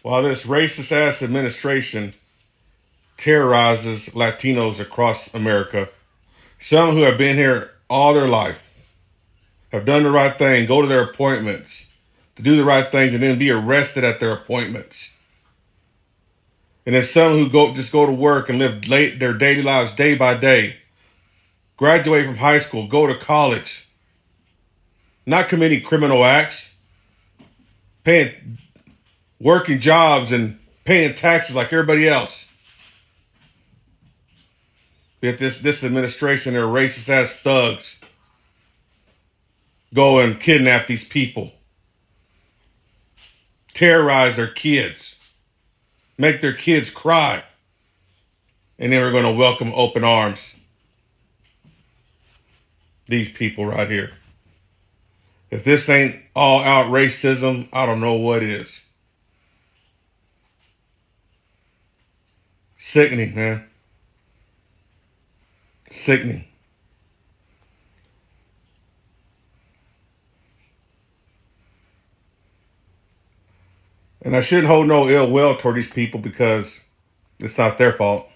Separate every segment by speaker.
Speaker 1: While this racist ass administration terrorizes Latinos across America, some who have been here all their life have done the right thing, go to their appointments, to do the right things, and then be arrested at their appointments. And then some who just go to work and live their daily lives day by day, graduate from high school, go to college, not committing criminal acts, working jobs and paying taxes like everybody else. Yet this administration, they're racist ass thugs, go and kidnap these people, terrorize their kids, make their kids cry, and then we're going to welcome open arms these people right here. If this ain't all out racism, I don't know what is. Sickening, man. Sickening. And I shouldn't hold no ill will toward these people because it's not their fault.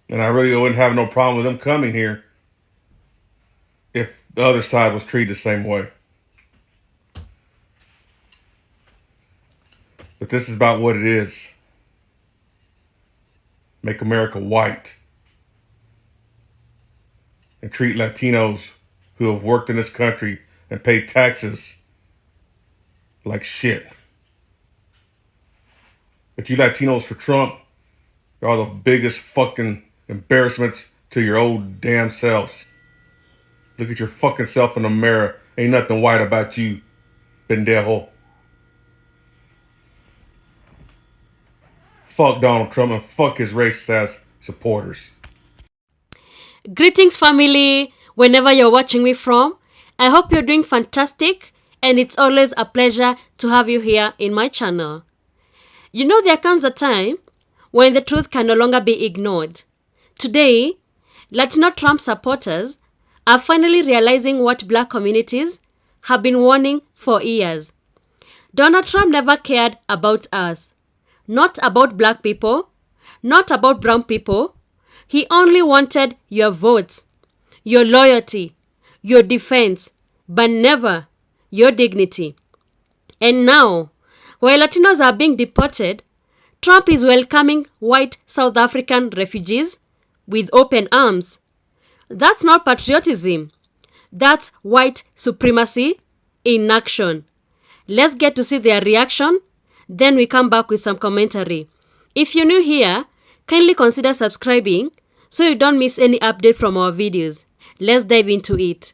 Speaker 1: And I really wouldn't have no problem with them coming here if the other side was treated the same way. But this is about what it is. Make America white. And treat Latinos who have worked in this country and paid taxes like shit. But you Latinos for Trump, you're all the biggest fucking embarrassments to your old damn selves. Look at your fucking self in the mirror. Ain't nothing white about you, pendejo. Fuck Donald Trump and fuck his racist ass supporters.
Speaker 2: Greetings, family, whenever you're watching me from. I hope you're doing fantastic, and it's always a pleasure to have you here in my channel. You know, there comes a time when the truth can no longer be ignored. Today, Latino Trump supporters are finally realizing what black communities have been warning for years. Donald Trump never cared about us. Not about black people, not about brown people. He only wanted your votes, your loyalty, your defense, but never your dignity. And now, while Latinos are being deported, Trump is welcoming white South African refugees with open arms. That's not patriotism. That's white supremacy in action. Let's get to see their reaction, then we come back with some commentary. If you're new here, kindly consider subscribing so you don't miss any update from our videos. Let's dive into it.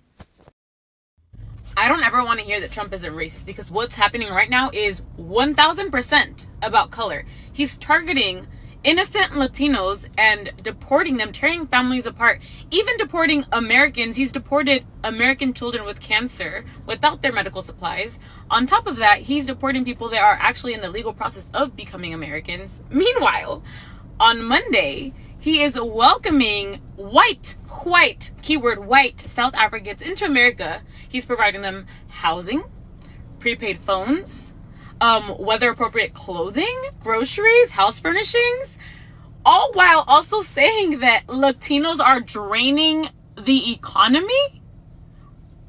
Speaker 3: I don't ever want to hear that Trump isn't racist, because what's happening right now is 1000% about color. He's targeting innocent Latinos and deporting them, tearing families apart, even deporting Americans. He's deported American children with cancer without their medical supplies. On top of that, he's deporting people that are actually in the legal process of becoming Americans. Meanwhile, on Monday, he is welcoming white, keyword white, South Africans into America. He's providing them housing, prepaid phones, weather appropriate clothing, groceries, house furnishings, all while also saying that Latinos are draining the economy.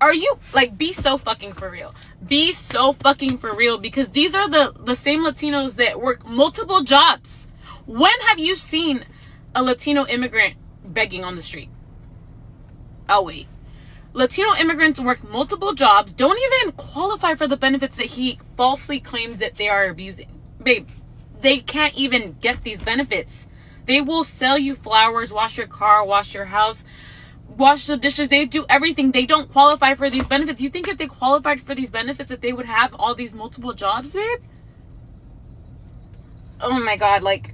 Speaker 3: Are you, like, be so fucking for real. Be so fucking for real, because these are the same Latinos that work multiple jobs. When have you seen a Latino immigrant begging on the street? Oh, wait. Latino immigrants work multiple jobs, don't even qualify for the benefits that he falsely claims that they are abusing. Babe, they can't even get these benefits. They will sell you flowers, wash your car, wash your house, wash the dishes. They do everything. They don't qualify for these benefits. You think if they qualified for these benefits that they would have all these multiple jobs, babe? Oh my God, like,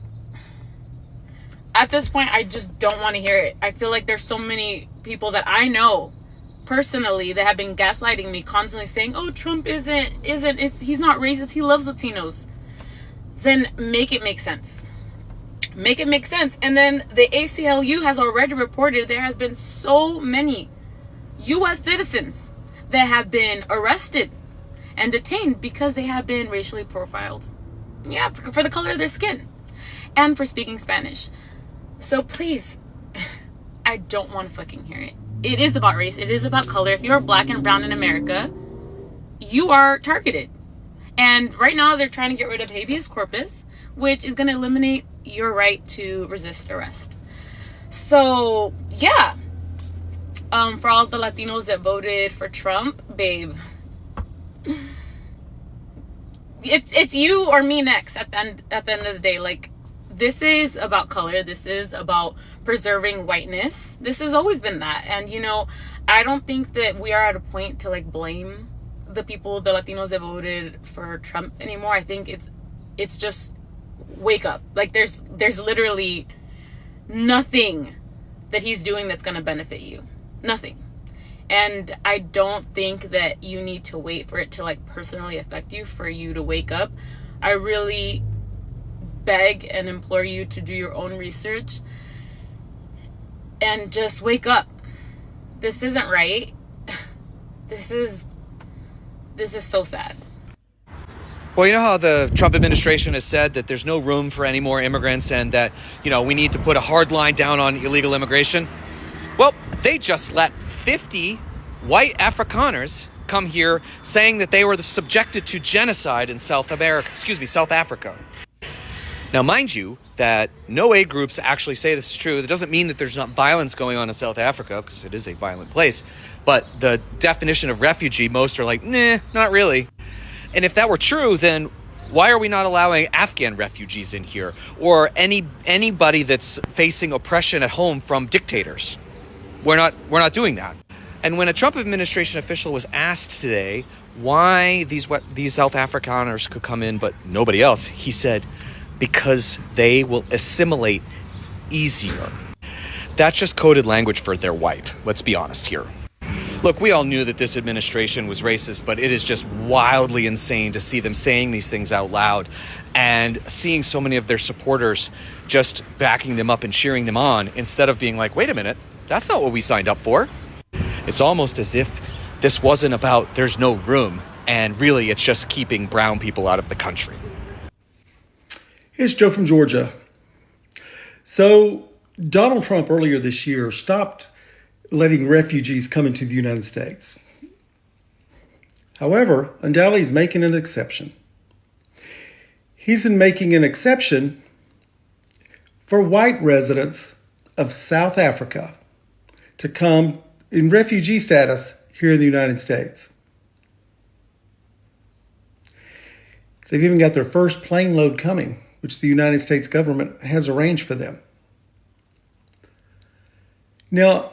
Speaker 3: at this point, I just don't want to hear it. I feel like there's so many people that I know personally that have been gaslighting me, constantly saying, oh, Trump he's not racist, he loves Latinos. Then make it make sense. Make it make sense. And then the ACLU has already reported there has been so many U.S. citizens that have been arrested and detained because they have been racially profiled. Yeah, for the color of their skin and for speaking Spanish. So please, I don't want to fucking hear it. It is about race. It is about color. If you're black and brown in America, you are targeted. And right now they're trying to get rid of habeas corpus, which is going to eliminate your right to resist arrest. So, yeah. For all the Latinos that voted for Trump, babe, it's you or me next at the end of the day. Like, this is about color. This is about preserving whiteness. This has always been that. And, you know, I don't think that we are at a point to, like, blame the people, the Latinos that voted for Trump anymore. I think it's just wake up. Like, there's literally nothing that he's doing that's going to benefit you. Nothing. And I don't think that you need to wait for it to, like, personally affect you for you to wake up. I really beg and implore you to do your own research and just wake up. This isn't right. This is so sad.
Speaker 4: Well, you know how the Trump administration has said that there's no room for any more immigrants and that, you know, we need to put a hard line down on illegal immigration? Well, they just let 50 white Afrikaners come here saying that they were subjected to genocide in South Africa. Now, mind you, that no aid groups actually say this is true. That doesn't mean that there's not violence going on in South Africa, because it is a violent place. But the definition of refugee, most are like, nah, not really. And if that were true, then why are we not allowing Afghan refugees in here? Or anybody that's facing oppression at home from dictators? We're not doing that. And when a Trump administration official was asked today why these South Afrikaners could come in but nobody else, he said, because they will assimilate easier. That's just coded language for they're white. Let's be honest here. Look, we all knew that this administration was racist, but it is just wildly insane to see them saying these things out loud and seeing so many of their supporters just backing them up and cheering them on instead of being like, wait a minute, that's not what we signed up for. It's almost as if this wasn't about there's no room, and really it's just keeping brown people out of the country.
Speaker 5: Here's Joe from Georgia. So Donald Trump earlier this year stopped letting refugees come into the United States. However, undoubtedly he's making an exception. He's making an exception for white residents of South Africa to come in refugee status here in the United States. They've even got their first plane load coming, which the United States government has arranged for them. Now,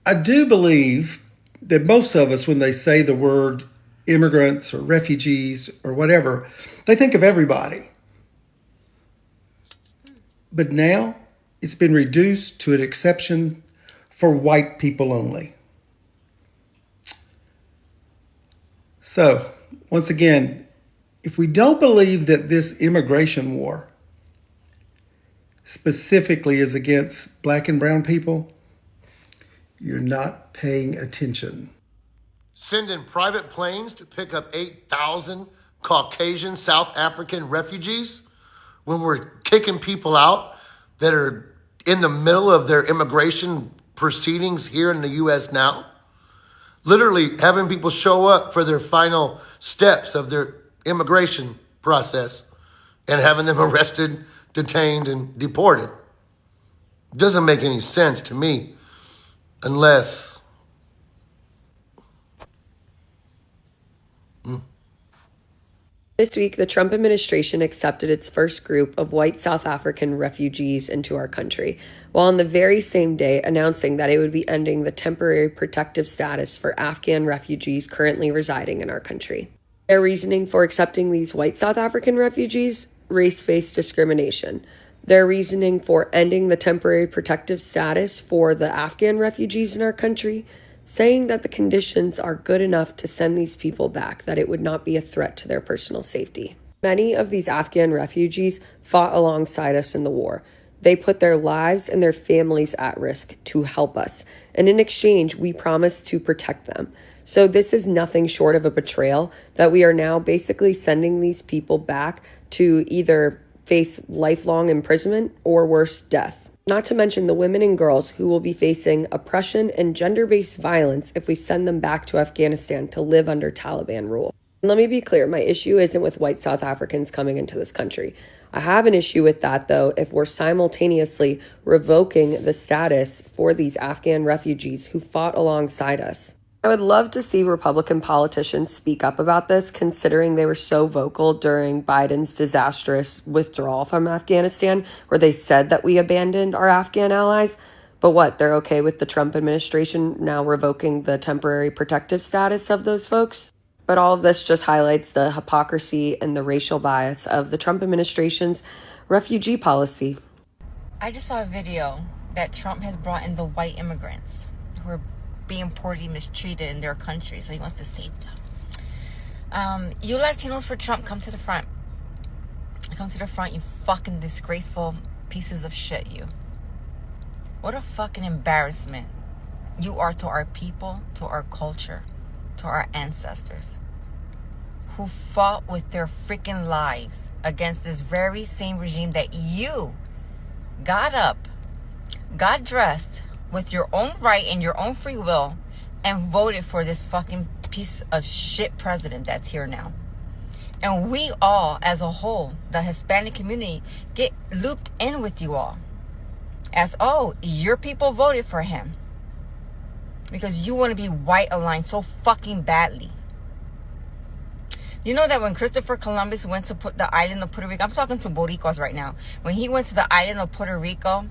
Speaker 5: I do believe that most of us, when they say the word immigrants or refugees or whatever, they think of everybody. But now it's been reduced to an exception for white people only. So, once again, if we don't believe that this immigration war specifically is against black and brown people, you're not paying attention.
Speaker 6: Sending private planes to pick up 8,000 Caucasian South African refugees when we're kicking people out that are in the middle of their immigration proceedings here in the U.S. now. Literally having people show up for their final steps of their immigration process and having them arrested, detained, and deported. Doesn't make any sense to me unless...
Speaker 7: This week, the Trump administration accepted its first group of white South African refugees into our country, while on the very same day announcing that it would be ending the temporary protective status for Afghan refugees currently residing in our country. Their reasoning for accepting these white South African refugees? Race-based discrimination. Their reasoning for ending the temporary protective status for the Afghan refugees in our country? Saying that the conditions are good enough to send these people back, that it would not be a threat to their personal safety. Many of these Afghan refugees fought alongside us in the war. They put their lives and their families at risk to help us, and in exchange, we promised to protect them. So this is nothing short of a betrayal that we are now basically sending these people back to either face lifelong imprisonment or worse, death. Not to mention the women and girls who will be facing oppression and gender-based violence if we send them back to Afghanistan to live under Taliban rule. And let me be clear, my issue isn't with white South Africans coming into this country. I have an issue with that, though, if we're simultaneously revoking the status for these Afghan refugees who fought alongside us. I would love to see Republican politicians speak up about this, considering they were so vocal during Biden's disastrous withdrawal from Afghanistan, where they said that we abandoned our Afghan allies. But what, they're okay with the Trump administration now revoking the temporary protective status of those folks? But all of this just highlights the hypocrisy and the racial bias of the Trump administration's refugee policy.
Speaker 8: I just saw a video that Trump has brought in the white immigrants who are being poorly mistreated in their country, so he wants to save them. You Latinos for Trump, come to the front. Come to the front, you fucking disgraceful pieces of shit, you. What a fucking embarrassment you are to our people, to our culture, to our ancestors, who fought with their freaking lives against this very same regime that you got up, got dressed with your own right and your own free will and voted for this fucking piece of shit president that's here now. And we all, as a whole, the Hispanic community, get looped in with you all. As, oh, your people voted for him. Because you want to be white aligned so fucking badly. You know that when Christopher Columbus went to put the island of Puerto Rico, I'm talking to Boricuas right now. When he went to the island of Puerto Rico,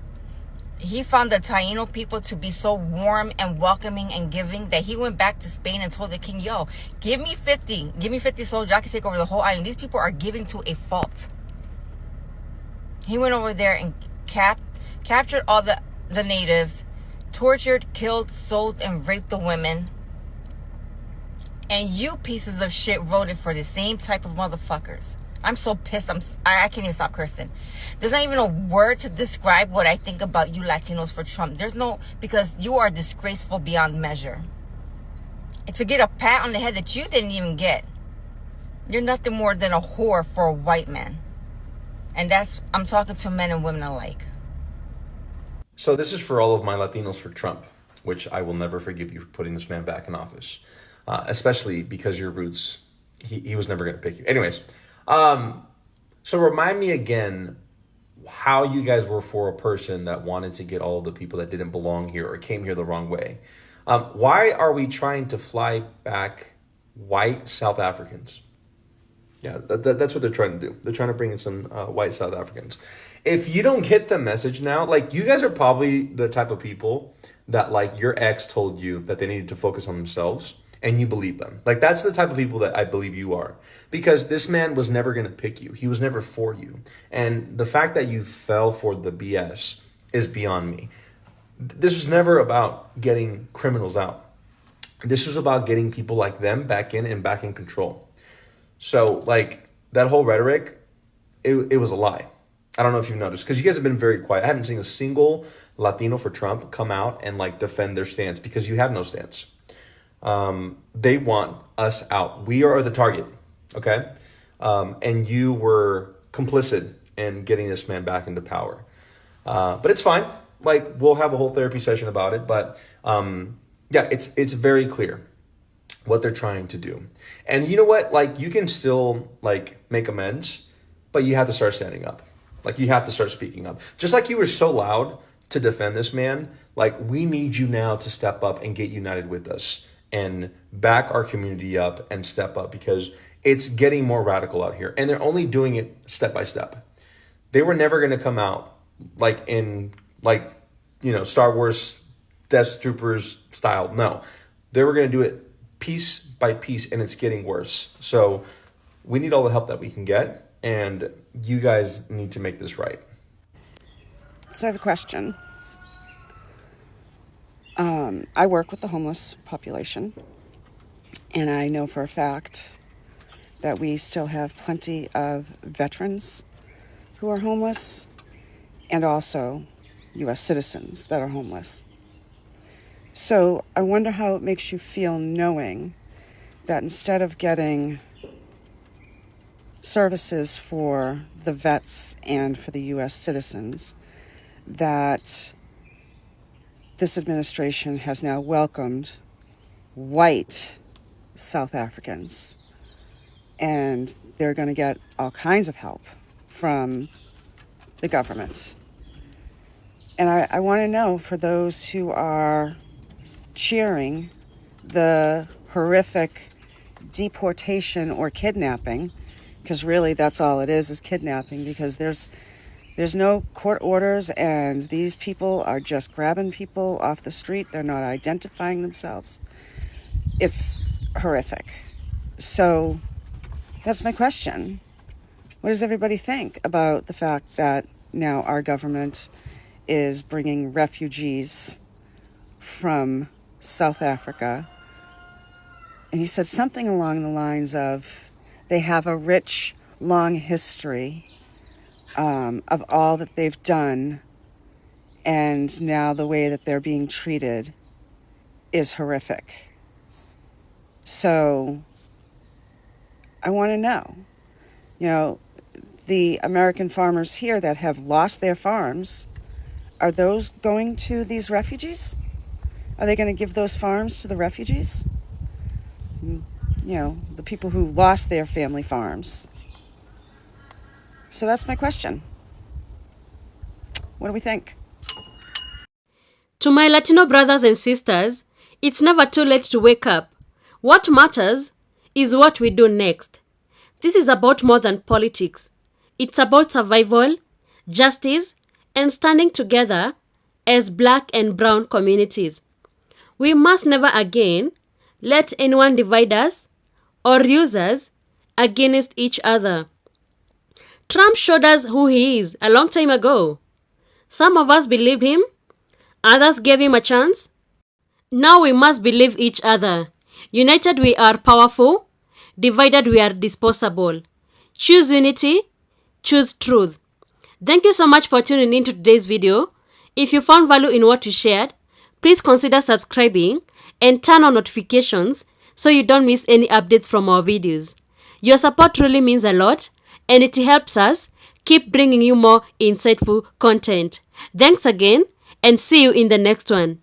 Speaker 8: he found the Taino people to be so warm and welcoming and giving that he went back to Spain and told the king, yo, give me 50 soldiers, I can take over the whole island. These people are giving to a fault. He went over there and captured all the natives, tortured, killed, sold, and raped the women. And you pieces of shit voted for the same type of motherfuckers. I'm so pissed. I can't even stop cursing. There's not even a word to describe what I think about you Latinos for Trump. There's no, because you are disgraceful beyond measure. And to get a pat on the head that you didn't even get. You're nothing more than a whore for a white man. And I'm talking to men and women alike.
Speaker 9: So this is for all of my Latinos for Trump, which I will never forgive you for putting this man back in office. Especially because your roots, he was never going to pick you. Anyways, so remind me again how you guys were for a person that wanted to get all the people that didn't belong here or came here the wrong way. Why are we trying to fly back white South Africans? Yeah, that's what they're trying to do. They're trying to bring in some white South Africans. If you don't get the message now, like, you guys are probably the type of people that, like, your ex told you that they needed to focus on themselves and you believe them. Like, that's the type of people that I believe you are, because this man was never going to pick you. He was never for you. And the fact that you fell for the BS is beyond me. This was never about getting criminals out. This was about getting people like them back in and back in control. So, like, that whole rhetoric, it was a lie. I don't know if you've noticed, because you guys have been very quiet. I haven't seen a single Latino for Trump come out and, like, defend their stance, because you have no stance. They want us out. We are the target, okay? And you were complicit in getting this man back into power. But it's fine. Like, we'll have a whole therapy session about it. But, yeah, it's very clear what they're trying to do. And you know what? Like, you can still, like, make amends, but you have to start standing up. Like, you have to start speaking up. Just like you were so loud to defend this man, like, we need you now to step up and get united with us and back our community up and step up, because it's getting more radical out here. And they're only doing it step by step. They were never going to come out like in, like, you know, Star Wars Death Troopers style. No, they were going to do it piece by piece, and it's getting worse. So we need all the help that we can get, and you guys need to make this right.
Speaker 10: So I have a question. I work with the homeless population, and I know for a fact that we still have plenty of veterans who are homeless, and also U.S. citizens that are homeless. So I wonder how it makes you feel knowing that instead of getting services for the vets and for the U.S. citizens, that this administration has now welcomed white South Africans, and they're going to get all kinds of help from the government. And I want to know, for those who are cheering the horrific deportation or kidnapping, because really that's all it is kidnapping, because there's no court orders and these people are just grabbing people off the street. They're not identifying themselves. It's horrific. So that's my question. What does everybody think about the fact that now our government is bringing refugees from South Africa? And he said something along the lines of they have a rich, long history of all that they've done, and now the way that they're being treated is horrific. So I want to know, the American farmers here that have lost their farms, are those going to these refugees? Are they going to give those farms to the refugees? The people who lost their family farms. So that's my question. What do we think?
Speaker 2: To my Latino brothers and sisters, it's never too late to wake up. What matters is what we do next. This is about more than politics. It's about survival, justice, and standing together as Black and brown communities. We must never again let anyone divide us or use us against each other. Trump showed us who he is a long time ago. Some of us believed him, others gave him a chance. Now we must believe each other. United we are powerful, divided we are disposable. Choose unity, choose truth. Thank you so much for tuning into today's video. If you found value in what you shared, please consider subscribing and turn on notifications so you don't miss any updates from our videos. Your support really means a lot, and it helps us keep bringing you more insightful content. Thanks again, and see you in the next one.